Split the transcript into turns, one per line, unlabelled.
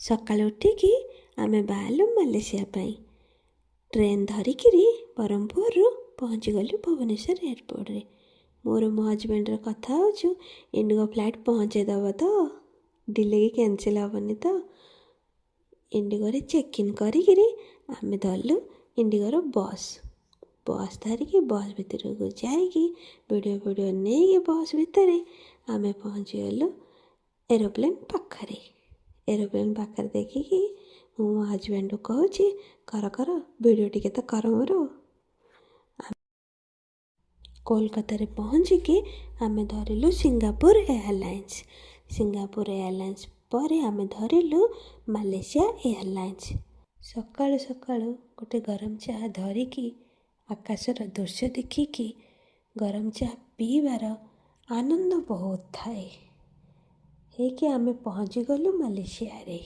ସକାଳୁ ଉଠିକି ଆମେ ବାହାରିଲୁ ମାଲେସିଆ ପାଇଁ। ଟ୍ରେନ୍ ଧରିକିରି ବ୍ରହ୍ମପୁରରୁ ପହଞ୍ଚିଗଲୁ ଭୁବନେଶ୍ୱର ଏୟାରପୋର୍ଟରେ। ମୋର ମୋ ହଜବେଣ୍ଡର କଥା ହେଉଛୁ, ଇଣ୍ଡିଗୋ ଫ୍ଲାଇଟ୍ ପହଞ୍ଚାଇ ଦେବ ତ, ଡିଲେ କି କ୍ୟାନସଲ୍ ହେବନି ତ। ଇଣ୍ଡିଗୋରେ ଚେକ୍ ଇନ୍ କରିକିରି ଆମେ ଧରିଲୁ ଇଣ୍ଡିଗୋର ବସ୍ ଧରିକି ବସ୍ ଭିତରକୁ ଯାଇକି ଭିଡ଼ିଓ ନେଇକି ବସ୍ ଭିତରେ ଆମେ ପହଞ୍ଚିଗଲୁ ଏରୋପ୍ଲେନ୍ ପାଖରେ। ଏରୋପ୍ଲେନ୍ ପାଖରେ ଦେଖିକି ମୁଁ ମୋ ହଜବେଣ୍ଡକୁ କହୁଛି, କର ଭିଡ଼ିଓ ଟିକେ ତ କର ମୋର। କୋଲକାତାରେ ପହଞ୍ଚିକି ଆମେ ଧରିଲୁ ସିଙ୍ଗାପୁର ଏୟାରଲାଇନ୍ସ ପରେ ଆମେ ଧରିଲୁ ମାଲେସିଆ ଏୟାରଲାଇନ୍ସ। ସକାଳୁ ଗୋଟେ ଗରମ ଚାହା ଧରିକି ଆକାଶର ଦୃଶ୍ୟ ଦେଖିକି ଗରମ ଚାହା ପିଇବାର ଆନନ୍ଦ ବହୁତ ଥାଏ। ହେଇକି ଆମେ ପହଞ୍ଚିଗଲୁ ମାଲେସିଆରେ।